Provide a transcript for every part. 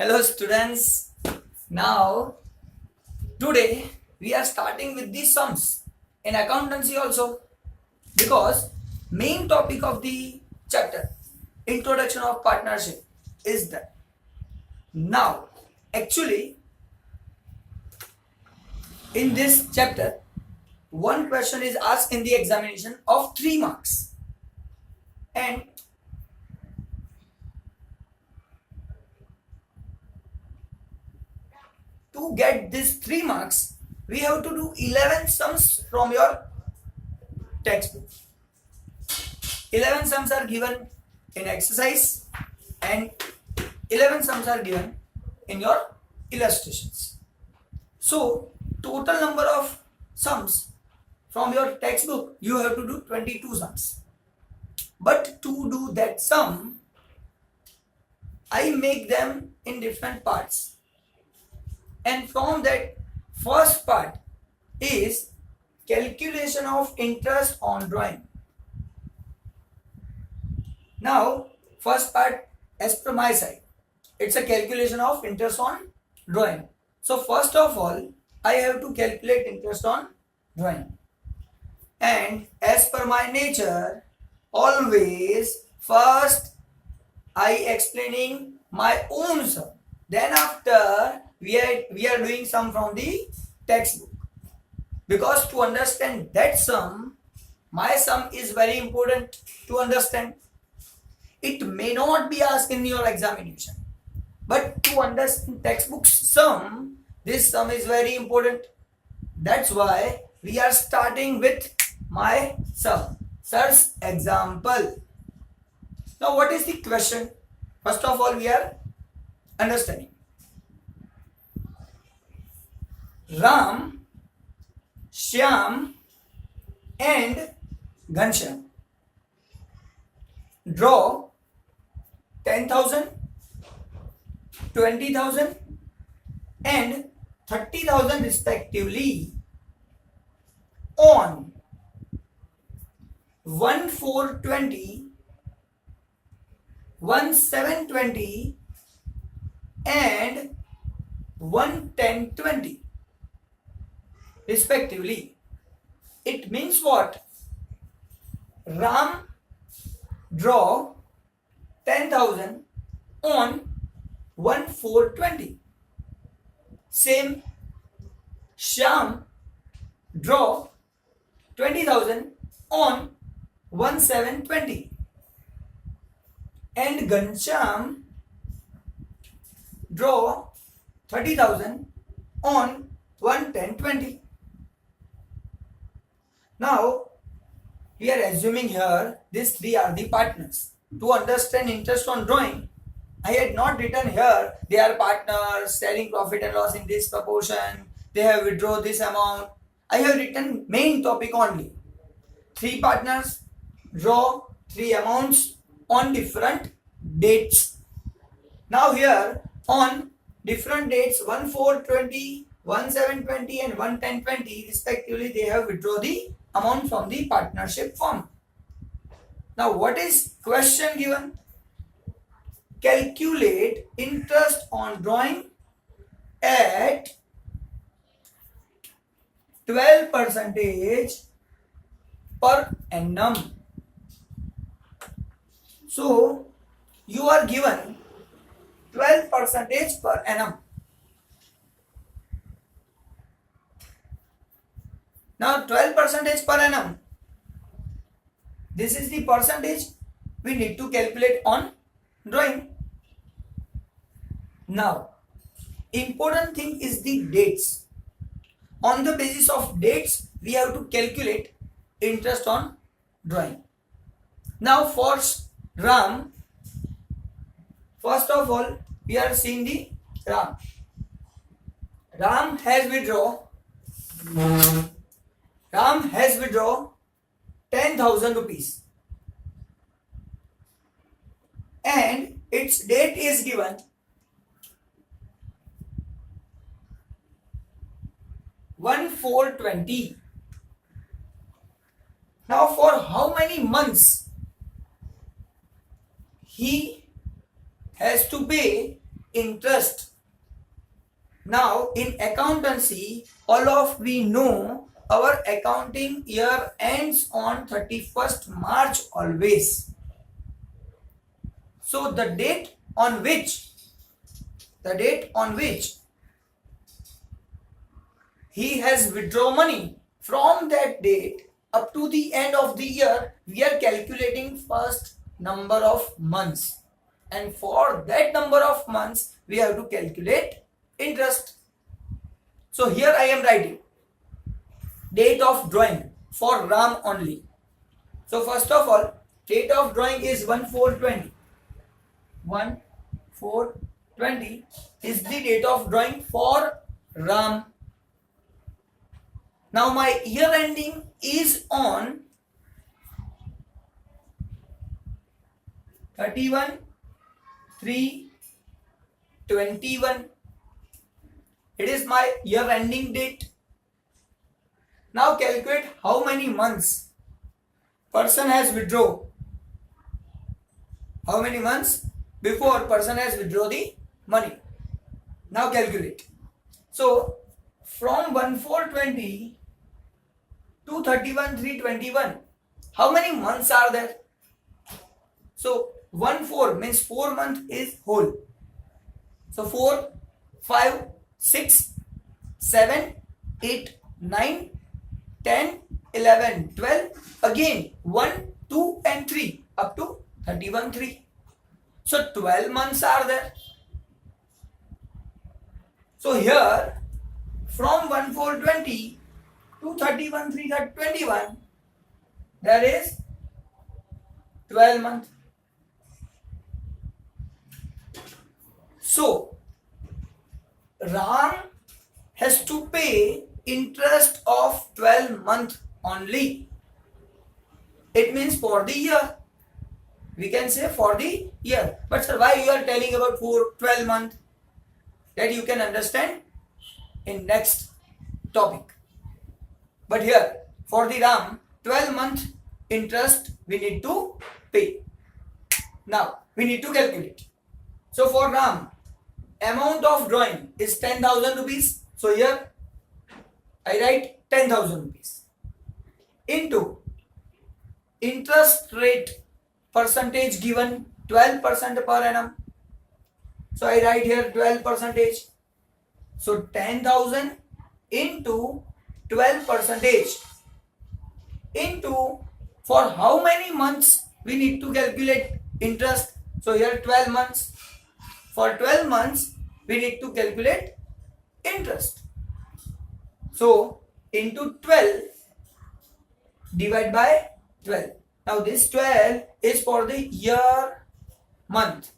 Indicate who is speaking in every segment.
Speaker 1: Hello students. Now today we are starting with the sums in accountancy also, because main topic of the chapter introduction of partnership is that. Now actually in this chapter one question is asked in the examination of 3 marks, and to get this 3 marks we have to do 11 sums from your textbook. 11 sums are given in exercise and 11 sums are given in your illustrations. So total number of sums from your textbook you have to do 22 sums. But to do that sum I make them in different parts, and from that first part is calculation of interest on drawing. Now first part, as per my side, it's a calculation of interest on drawing. So first of all I have to calculate interest on drawing, and as per my nature always first I explaining my own sum, then after we are doing sum from the textbook, because to understand that sum, my sum is very important to understand. It may not be asked in your examination, but to understand textbook's sum, this sum is very important. That's why we are starting with my sum. Sir's example. Now what is the question? First of all we are understanding. Ram, Shyam and Ghanshyam draw 10,000, 20,000 and 30,000 respectively on 1,420, 1,720 and 1,1020 respectively. It means what? Ram draw 10,000 on 1,420. Same Shyam draw 20,000 on 1,720. And Ghanshyam draw 30,000 on 1,1020. Now we are assuming here these three are the partners. To understand interest on drawing, I had not written here they are partners, sharing profit and loss in this proportion, they have withdrawn this amount. I have written main topic only. Three partners draw three amounts on different dates. Now here on different dates 1,420, 1,720 and 1,1020 respectively, they have withdrawn the amount from the partnership firm. Now what is question given? Calculate interest on drawing at 12% per annum. So you are given 12% per annum. Now 12% per annum, this is the percentage we need to calculate on drawing. Now important thing is the dates. On the basis of dates we have to calculate interest on drawing. Now for Ram, first of all we are seeing the Ram. Ram has withdrawn 10,000 rupees and its date is given 1,420. Now for how many months he has to pay interest. Now in accountancy, all of we know our accounting year ends on 31st March always. So the date on which he has withdrawn money, from that date up to the end of the year, we are calculating first number of months, and for that number of months we have to calculate interest. So here I am writing date of drawing for Ram only. So first of all, date of drawing is 1/4/20. 1/4/20 is the date of drawing for Ram. Now my year ending is on 31/3/21. It is my year ending date. Now calculate how many months person has withdrawn. How many months before person has withdrawn the money. Now calculate. So from 1/4/20 to 31/3/21, how many months are there? So 1/4 means 4 months is whole. So 4, 5, 6, 7, 8, 9, 10, 11, 12, again 1, 2 and 3 up to 31/3. So 12 months are there. So here from 1/4/20 to 31/3/21, there is 12 months. So Ram has to pay interest of 12 months only. It means for the year. We can say for the year. But sir, why you are telling about 12 months? That you can understand in next topic. But here for the Ram, 12 month interest we need to pay. Now we need to calculate. So for Ram, amount of drawing is 10,000 rupees. So here I write 10,000 rupees into interest rate percentage given 12% per annum. So I write here 12%. So 10,000 into 12% into, for how many months we need to calculate interest. So here 12 months. For 12 months we need to calculate interest. So into 12 divide by 12. Now this 12 is for the year month.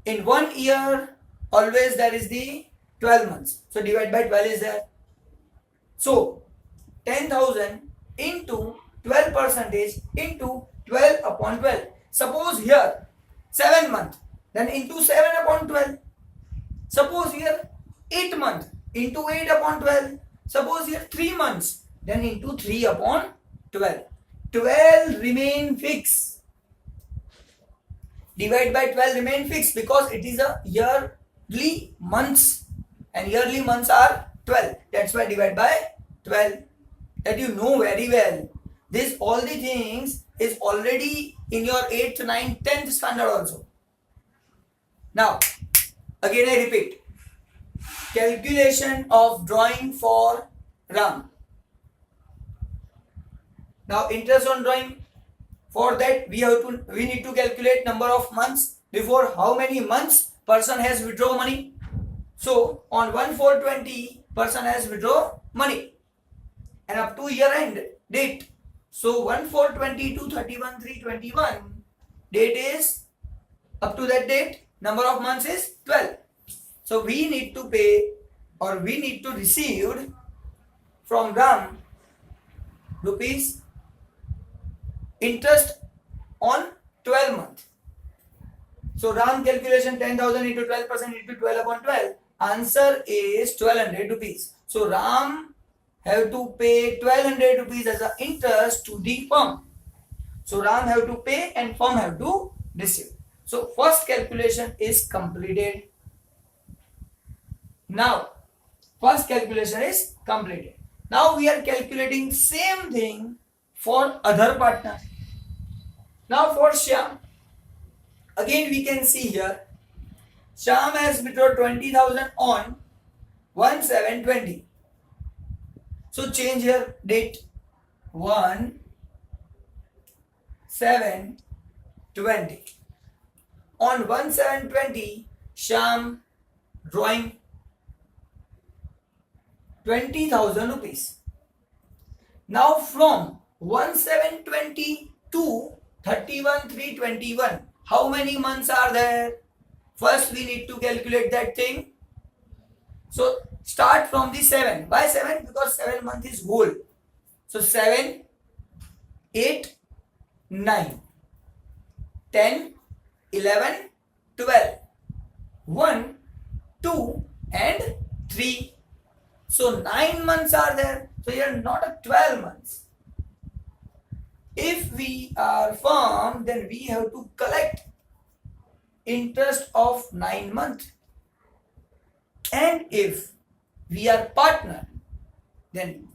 Speaker 1: In 1 year always there is the 12 months. So divide by 12 is there. So 10,000 into 12% into 12 upon 12. Suppose here 7 months, then into 7 upon 12. Suppose here 8 months, into 8 upon 12. Suppose here 3 months, then into 3 upon 12. 12 remain fixed. Divide by 12 remain fixed because it is a yearly months, and yearly months are 12. That's why divide by 12. That you know very well. This all the things is already in your 8th, 9th, 10th standard also. Now again I repeat, calculation of drawing for Ram. Now interest on drawing, for that we need to calculate number of months before how many months person has withdrawn money. So on 1/4/20 person has withdrawn money, and up to year end date. So 1/4/20 to 31/3/21 date is, up to that date number of months is 12. So we need to pay, or we need to receive from Ram rupees interest on 12 months. So Ram calculation 10,000 into 12% into 12 upon 12. Answer is 1200 rupees. So Ram have to pay 1200 rupees as an interest to the firm. So Ram have to pay and firm have to receive. So first calculation is completed. Now, first calculation is completed. Now we are calculating same thing for other partner. Now for Shyam, again we can see here, Shyam has withdrawn 20,000 on 1/7/20. So change here date 1/7/20. On 1/7/20, Shyam drawing 20,000 rupees. Now from 1/7/20 to 31/3/21, how many months are there? First we need to calculate that thing. So start from the 7. Why 7? Because 7 month is whole. So 7, 8, 9, 10, 11, 12, 1, 2 and 3. So 9 months are there. So here not a 12 months. If we are firm, then we have to collect interest of 9 months. And if we are partner, then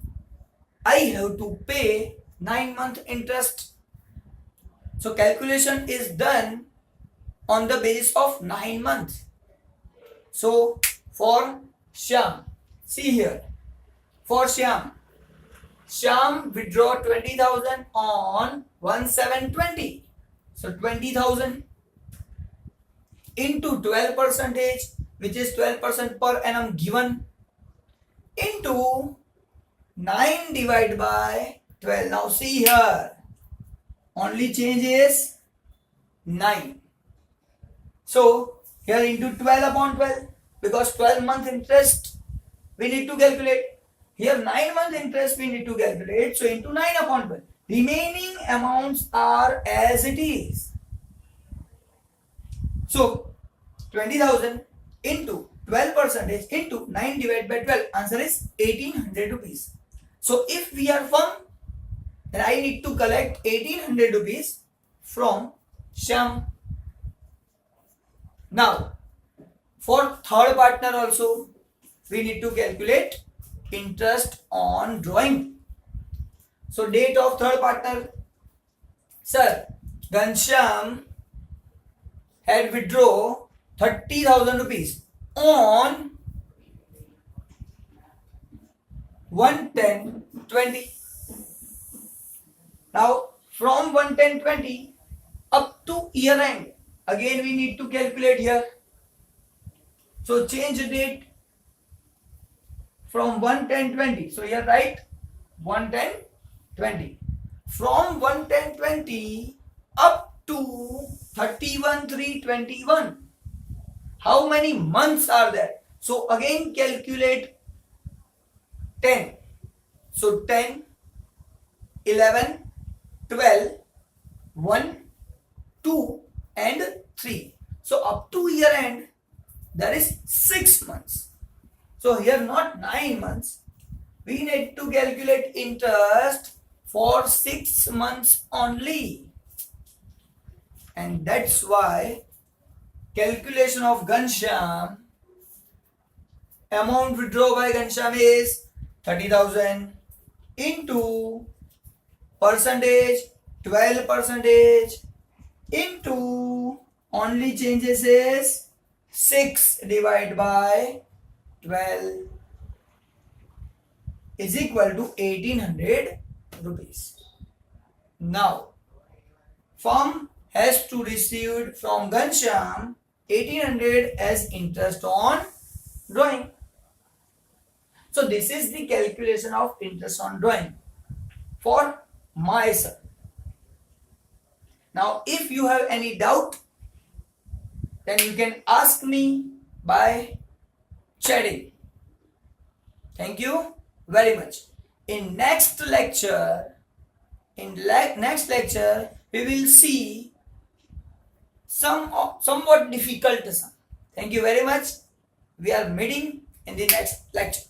Speaker 1: I have to pay 9-month interest. So calculation is done on the basis of 9 months. So for Shyam, see here, for Shyam withdraw 20,000 on 1/7/20. So 20,000 into 12%, which is 12% per annum given, into 9 divided by 12. Now see here, only change is 9. So here into 12 upon 12, because 12-month interest we need to calculate. Here 9-month interest we need to calculate. So into 9 upon 12. Remaining amounts are as it is. So 20,000 into 12% into 9 divided by 12. Answer is 1,800 rupees. So if we are firm, then I need to collect 1,800 rupees from Shyam. Now, for third partner also, we need to calculate interest on drawing. So date of third partner, sir, Ghanshyam had withdraw 30,000 rupees on 1/10/20. Now from 1/10/20 up to year end, again we need to calculate here. So change the date from 1/10/20. So here write 1/10/20. From 1/10/20 up to 31/3/21. How many months are there? So again calculate 10. So 10, 11, 12, 1, 2 and 3. So up to year end there is 6 months. So here not 9 months. We need to calculate interest for 6 months only. And that's why calculation of Ghanshyam, amount withdrawn by Ghanshyam is 30,000 into percentage 12% into only changes is 6 divided by 12 is equal to 1,800 rupees. Now, firm has to receive from Ghanshyam 1,800 as interest on drawing. So this is the calculation of interest on drawing for my son. Now if you have any doubt, then you can ask me by chatting. Thank you very much. In next lecture, we will see somewhat difficult sum. Thank you very much. We are meeting in the next lecture.